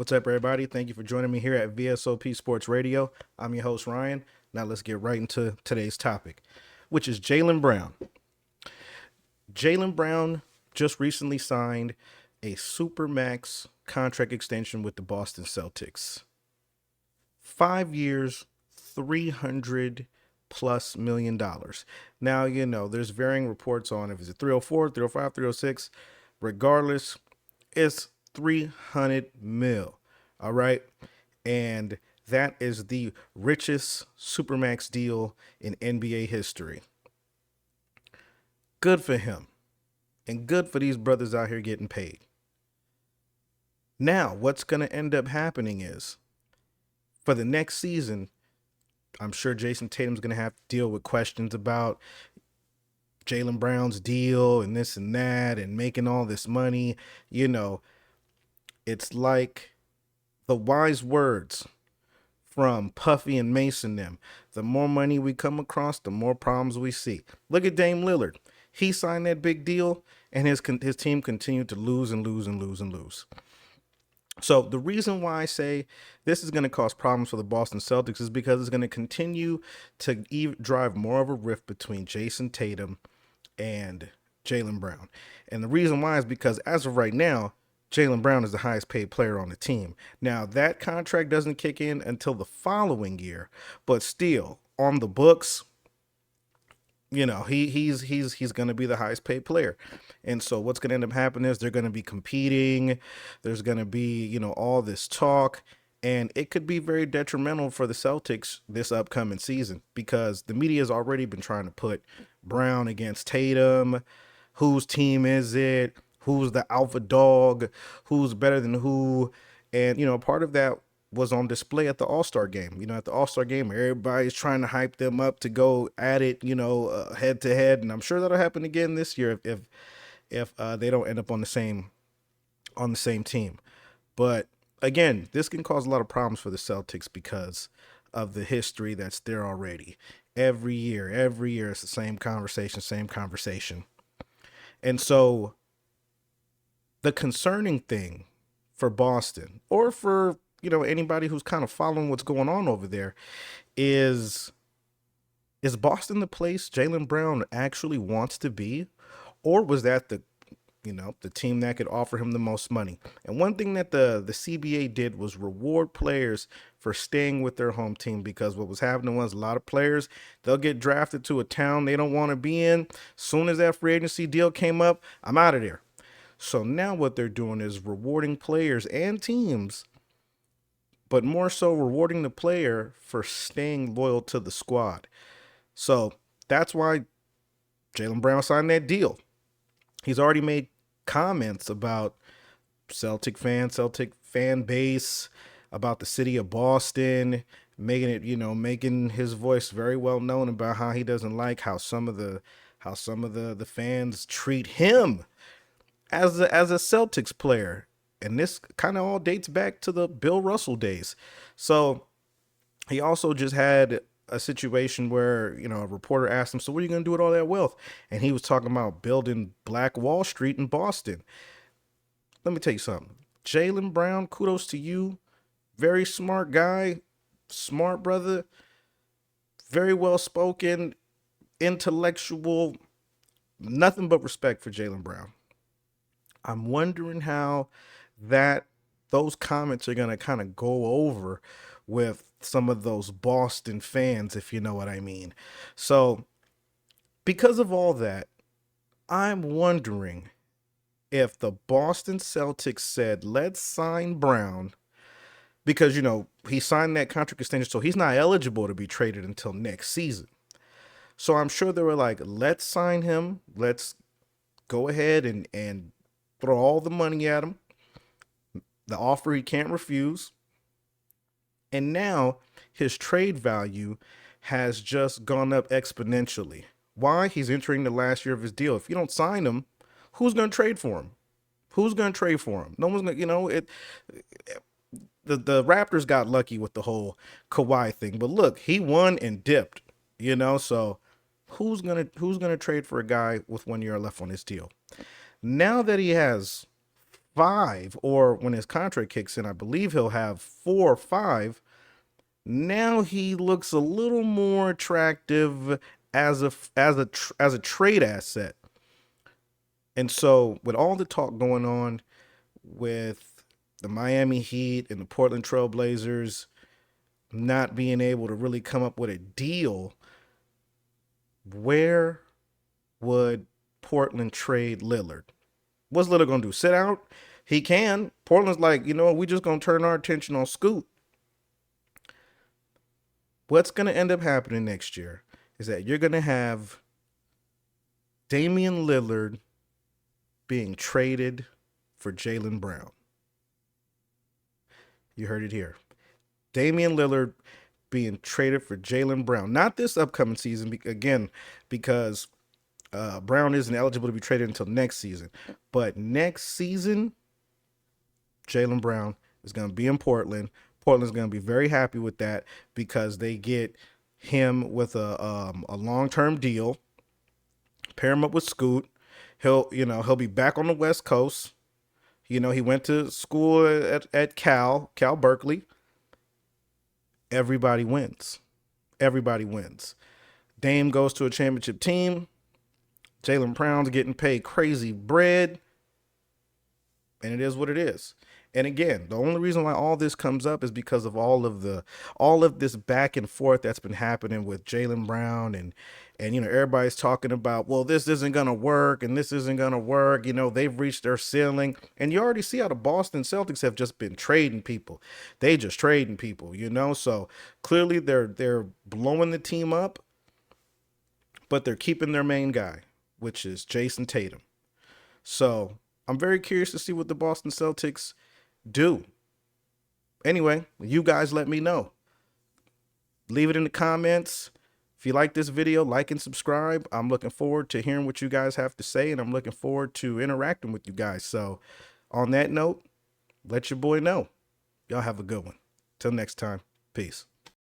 What's up, everybody? Thank you for joining me here at V.S.O.P Sports Radio. I'm your host, Ryan. Now let's get right into today's topic, which is Jalen Brown. Jalen Brown just recently signed a supermax contract extension with the Boston Celtics. 5 years, 300 plus $1 million. Now, there's varying reports on if it's 304, 305, 306. Regardless, it's 300 mil. All right. And that is the richest supermax deal in NBA history. Good for him. And good for these brothers out here getting paid. Now, what's going to end up happening is for the next season, I'm sure Jason Tatum's going to have to deal with questions about Jalen Brown's deal and this and that and making all this money. It's like the wise words from Puffy and Mason them. The more money we come across, the more problems we see. Look at Dame Lillard. He signed that big deal, and his team continued to lose and lose and lose and lose. So the reason why I say this is going to cause problems for the Boston Celtics is because it's going to continue to drive more of a rift between Jason Tatum and Jalen Brown. And the reason why is because as of right now, Jalen Brown is the highest paid player on the team. Now, that contract doesn't kick in until the following year, but still on the books, he's going to be the highest paid player. And so what's going to end up happening is they're going to be competing. There's going to be, all this talk, and it could be very detrimental for the Celtics this upcoming season because the media has already been trying to put Brown against Tatum. Whose team is it? Who's the alpha dog? Who's better than who? And, part of that was on display at the All-Star game. At the All-Star game, everybody's trying to hype them up to go at it, head to head. And I'm sure that'll happen again this year if they don't end up on the same team. But again, this can cause a lot of problems for the Celtics because of the history that's there already. Every year, it's the same conversation. And so the concerning thing for Boston or for, anybody who's kind of following what's going on over there is Boston the place Jalen Brown actually wants to be? Or was that the team that could offer him the most money? And one thing that the CBA did was reward players for staying with their home team, because what was happening was a lot of players, they'll get drafted to a town they don't want to be in. Soon as that free agency deal came up, I'm out of there. So now what they're doing is rewarding players and teams, but more so rewarding the player for staying loyal to the squad. So that's why Jalen Brown signed that deal. He's already made comments about Celtic fan base, about the city of Boston, making his voice very well known about how he doesn't like how some of the fans treat him as a Celtics player. And this kind of all dates back to the Bill Russell days. So he also just had a situation where, a reporter asked him, so what are you going to do with all that wealth? And he was talking about building Black Wall Street in Boston. Let me tell you something. Jalen Brown, kudos to you. Very smart guy, smart brother, very well spoken, intellectual, nothing but respect for Jalen Brown. I'm wondering how those comments are going to kind of go over with some of those Boston fans, if you know what I mean. So because of all that, I'm wondering if the Boston Celtics said, let's sign Brown, because, he signed that contract extension, so he's not eligible to be traded until next season. So I'm sure they were like, let's sign him. Let's go ahead and throw all the money at him. The offer he can't refuse. And now his trade value has just gone up exponentially. Why? He's entering the last year of his deal. If you don't sign him, who's going to trade for him? Who's going to trade for him? No one's going to, the Raptors got lucky with the whole Kawhi thing. But look, he won and dipped, so who's going to trade for a guy with 1 year left on his deal? Now that he has 5, or when his contract kicks in, I believe he'll have 4 or 5. Now he looks a little more attractive as a trade asset. And so, with all the talk going on with the Miami Heat and the Portland Trail Blazers not being able to really come up with a deal, where would Portland trade Lillard? What's Lillard gonna do? Sit out? He can. Portland's like, you know what? We just gonna turn our attention on Scoot. What's gonna end up happening next year is that you're gonna have Damian Lillard being traded for Jalen Brown. You heard it here. Damian Lillard being traded for Jalen Brown. Not this upcoming season, again, because Brown isn't eligible to be traded until next season. But next season, Jalen Brown is going to be in Portland. Portland's going to be very happy with that because they get him with a long-term deal. Pair him up with Scoot. He'll be back on the West Coast. He went to school at Cal Berkeley. Everybody wins. Everybody wins. Dame goes to a championship team. Jalen Brown's getting paid crazy bread. And it is what it is. And again, the only reason why all this comes up is because of all of this back and forth that's been happening with Jalen Brown and everybody's talking about, well, this isn't gonna work and this isn't gonna work. They've reached their ceiling, and you already see how the Boston Celtics have just been trading people. They just trading people. So clearly they're blowing the team up, but they're keeping their main guy, which is Jason Tatum. So I'm very curious to see what the Boston Celtics do. Anyway, you guys let me know. Leave it in the comments. If you like this video, like and subscribe. I'm looking forward to hearing what you guys have to say, and I'm looking forward to interacting with you guys. So on that note, let your boy know. Y'all have a good one. Till next time, peace.